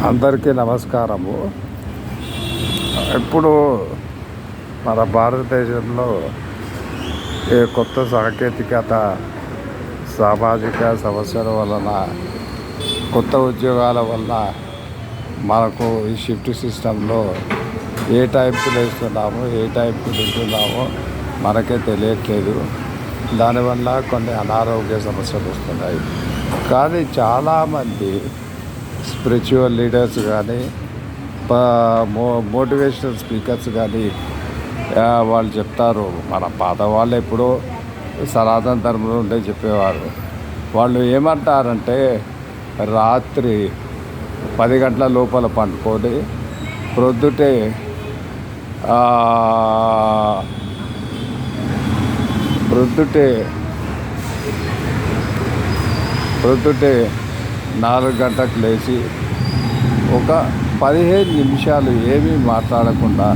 అందరికీ నమస్కారము. ఇప్పుడు మన భారతదేశంలో ఈ కొత్త సాంకేతికత, సామాజిక సమస్యల వలన, కొత్త ఉద్యోగాల వలన మనకు ఈ షిఫ్ట్ సిస్టంలో ఏ టైంకి లేస్తున్నామో, ఏ టైంకి తింటున్నామో మనకే తెలియట్లేదు. దానివల్ల కొన్ని అనారోగ్య సమస్యలు వస్తున్నాయి. కానీ చాలామంది స్పిరిచువల్ లీడర్స్ కానీ, మోటివేషనల్ స్పీకర్స్ కానీ వాళ్ళు చెప్తారు. మన పాత వాళ్ళు ఎప్పుడో సనాతన ధర్మంలో ఉండే చెప్పేవారు. వాళ్ళు ఏమంటారంటే రాత్రి 10 గంటల లోపల పండుకొని ప్రొద్దుటే ప్రొద్దుటే 4 గంటలకు లేచి ఒక 15 నిమిషాలు ఏమీ మాట్లాడకుండా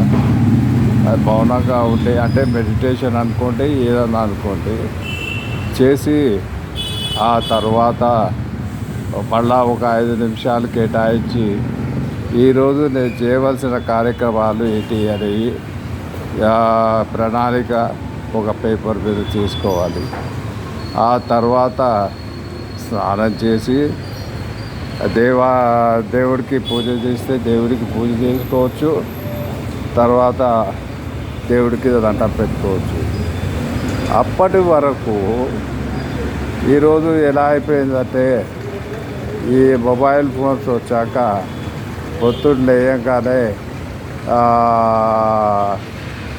మౌనంగా ఉంటే, అంటే మెడిటేషన్ అనుకోండి, ఏదన్నా అనుకోండి, చేసి ఆ తర్వాత మళ్ళా ఒక 5 నిమిషాలు కేటాయించి ఈరోజు నేను చేయవలసిన కార్యక్రమాలు ఏంటి అనేవి ప్రణాళిక ఒక పేపర్ మీద చేసుకోవాలి. ఆ తర్వాత స్నానం చేసి దేవుడికి పూజ చేస్తే దేవుడికి పూజ చేసుకోవచ్చు. తర్వాత దేవుడికి దండం పెట్టుకోవచ్చు. అప్పటి వరకు ఈరోజు ఎలా అయిపోయిందంటే, ఈ మొబైల్ ఫోన్స్ వచ్చాక పొద్దున్న లేయంగానే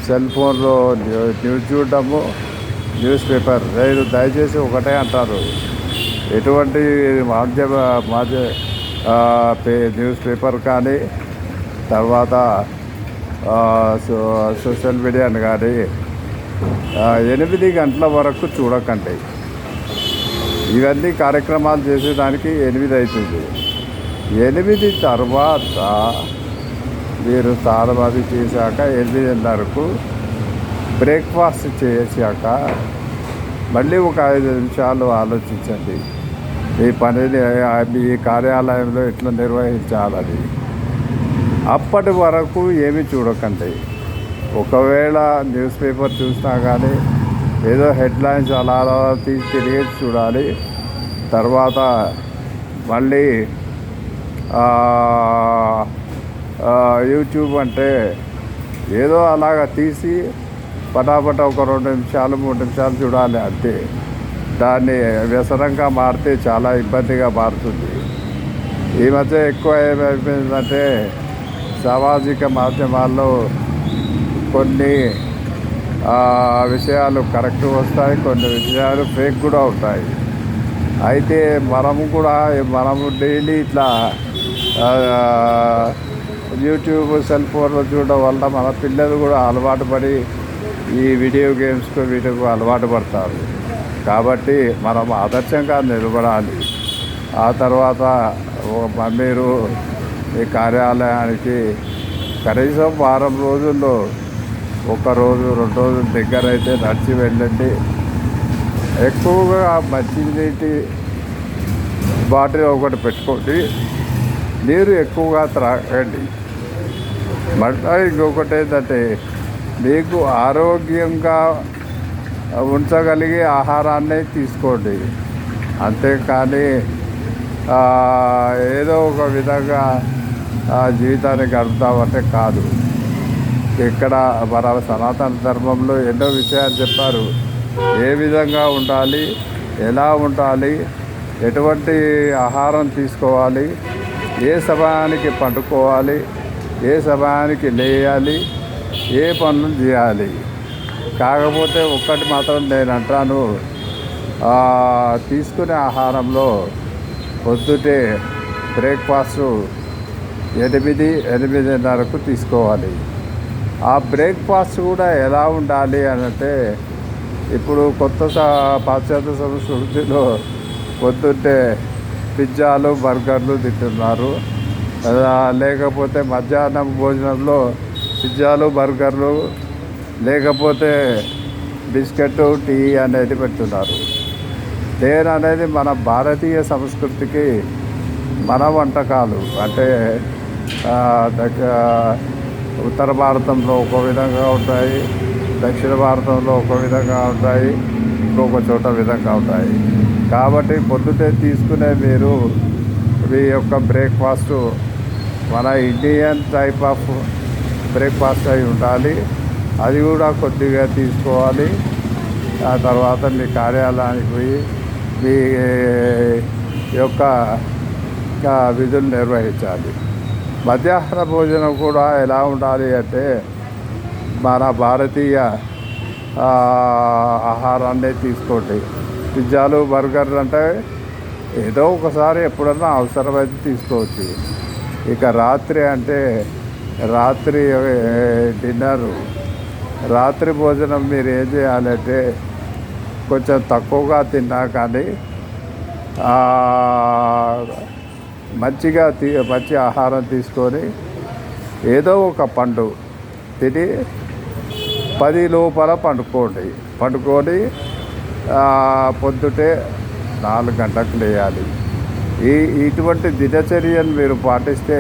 సెల్ ఫోన్లో న్యూస్ చూడటము, న్యూస్ పేపర్. నేను దయచేసి ఒకటే అంటారు, ఎటువంటి న్యూస్ పేపర్ కానీ, తర్వాత సోషల్ మీడియాని కానీ 8 గంటల వరకు చూడకండి. ఇవన్నీ కార్యక్రమాలు చేసేదానికి 8 అవుతుంది. 8 తర్వాత మీరు స్నానం చేశాక 8:30కు బ్రేక్ఫాస్ట్ చేశాక మళ్ళీ ఒక 5 నిమిషాలు ఆలోచించండి, ఈ పనిని మీ కార్యాలయంలో ఎట్లా నిర్వహించాలని. అప్పటి వరకు ఏమీ చూడకండి. ఒకవేళ న్యూస్ పేపర్ చూసినా కానీ ఏదో హెడ్లైన్స్ అలా తీసి తిరిగి చూడాలి. తర్వాత మళ్ళీ యూట్యూబ్ అంటే ఏదో అలాగా తీసి పటాపట ఒక 2 నిమిషాలు 3 నిమిషాలు చూడాలి అంతే. దాన్ని వ్యసనంగా మారితే చాలా ఇబ్బందిగా మారుతుంది. ఈ మధ్య ఎక్కువ ఏమైపోయిందంటే, సామాజిక మాధ్యమాల్లో కొన్ని విషయాలు కరెక్ట్ వస్తాయి, కొన్ని విషయాలు ఫేక్ కూడా ఉంటాయి. అయితే మనము డైలీ ఇట్లా యూట్యూబ్, సెల్ ఫోన్లో చూడడం వల్ల మన పిల్లలు కూడా అలవాటు పడి ఈ వీడియో గేమ్స్కు వీటికి అలవాటు పడతారు. కాబట్టి మనం ఆదర్శంగా నిలబడాలి. ఆ తర్వాత మీరు ఈ కార్యాలయానికి కనీసం వారం రోజుల్లో 1 రోజు 2 రోజుల దగ్గర అయితే నడిచి వెళ్ళండి. ఎక్కువగా మంచినీటి బాటిల్ ఒకటి పెట్టుకోండి, నీరు ఎక్కువగా త్రాగండి. మళ్ళీ ఇంకొకటి ఏంటంటే, మీకు ఆరోగ్యంగా ఉంచగలిగే ఆహారాన్ని తీసుకోండి. అంతేకాని ఏదో ఒక విధంగా జీవితాన్ని గడుపుతామంటే కాదు. ఇక్కడ మన సనాతన ధర్మంలో ఎన్నో విషయాలు చెప్పారు. ఏ విధంగా ఉండాలి, ఎలా ఉండాలి, ఎటువంటి ఆహారం తీసుకోవాలి, ఏ సమయానికి పండుకోవాలి, ఏ సమయానికి లేయాలి, ఏ పనులు చేయాలి. కాకపోతే ఒక్కటి మాత్రం నేను అంటాను, తీసుకునే ఆహారంలో పొద్దుటే బ్రేక్ఫాస్ట్ 8-8:30కు తీసుకోవాలి. ఆ బ్రేక్ఫాస్ట్ కూడా ఎలా ఉండాలి అంటే, ఇప్పుడు కొత్త పాశ్చాత్య సంస్కృతిలో పొద్దుంటే పిజ్జాలు, బర్గర్లు తింటున్నారు. లేకపోతే మధ్యాహ్నం భోజనంలో పిజ్జాలు, బర్గర్లు, లేకపోతే బిస్కెట్, టీ అనేది పెడుతున్నారు. తేనె అనేది మన భారతీయ సంస్కృతికి మన వంటకాలు అంటే ఆ, ఉత్తర భారతంలో ఒక విధంగా ఉంటాయి, దక్షిణ భారతంలో ఒక విధంగా ఉంటాయి, ఇంకొక చోట విధంగా ఉంటాయి. కాబట్టి పొద్దుటే తీసుకునే మీరు మీ యొక్క బ్రేక్ఫాస్ట్ మన ఇండియన్ టైప్ ఆఫ్ బ్రేక్ఫాస్ట్ అయి ఉండాలి. అది కూడా కొద్దిగా తీసుకోవాలి. ఆ తర్వాత మీ కార్యాలయానికి పోయి మీ యొక్క విధులు నిర్వహించాలి. మధ్యాహ్న భోజనం కూడా ఎలా ఉండాలి అంటే మన భారతీయ ఆహారాన్ని తీసుకోండి. పిజ్జాలు బర్గర్లు అంటే ఏదో ఒకసారి ఎప్పుడన్నా అవసరమైతే తీసుకోవచ్చు. ఇక రాత్రి అంటే రాత్రి డిన్నరు, రాత్రి భోజనం మీరు ఏం చేయాలంటే కొంచెం తక్కువగా తిన్నా కానీ మంచి ఆహారం తీసుకొని ఏదో ఒక పండు తిని 10 లోపల పండుకొని పొద్దుటే 4 గంటలకు లేయాలి. ఇటువంటి దినచర్యను మీరు పాటిస్తే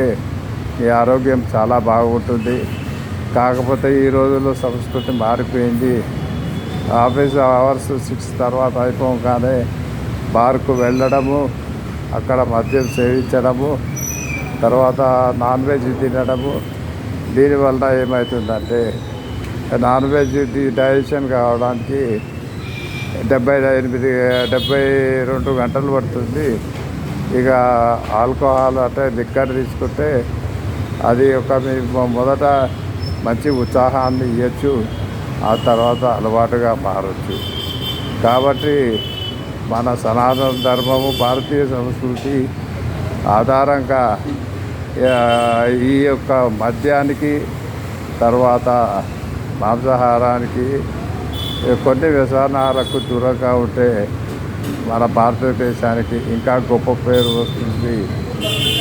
మీ ఆరోగ్యం చాలా బాగుంటుంది. కాకపోతే ఈ రోజుల్లో సంస్కృతి మారిపోయింది. ఆఫీస్ అవర్స్ 6 తర్వాత అయిపోగానే బార్కు వెళ్ళడము, అక్కడ మద్యం సేవించడము, తర్వాత నాన్ వెజ్ తినడము. దీనివల్ల ఏమవుతుందంటే నాన్ వెజ్ డైజెషన్ కావడానికి 72 గంటలు పడుతుంది. ఇక ఆల్కహాల్ అంటే లిక్కర్ తీసుకుంటే అది మీకు మొదట మంచి ఉత్సాహాన్ని ఇవ్వచ్చు, ఆ తర్వాత అలవాటుగా మారచ్చు. కాబట్టి మన సనాతన ధర్మము, భారతీయ సంస్కృతి ఆధారంగా ఈ యొక్క మద్యానికి, తర్వాత మాంసాహారానికి, కొన్ని వ్యసనాలకు దూరంగా ఉంటే మన భారతదేశానికి ఇంకా గొప్ప పేరు వస్తుంది.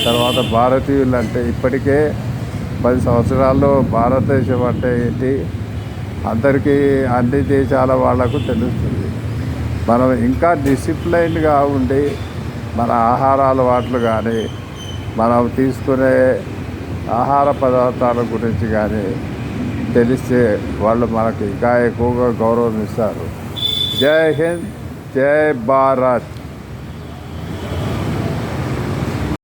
తర్వాత భారతీయులు అంటే ఇప్పటికే 10 సంవత్సరాల్లో భారతదేశం అంటే ఏంటి అందరికీ, అన్ని దేశాల వాళ్లకు తెలుస్తుంది. మనం ఇంకా డిసిప్లైన్గా ఉండి మన ఆహార అలవాట్లు కానీ, మనం తీసుకునే ఆహార పదార్థాల గురించి కానీ తెలిస్తే వాళ్ళు మనకి ఇంకా ఎక్కువగా గౌరవం ఇస్తారు. జై హింద్, జై భారత్.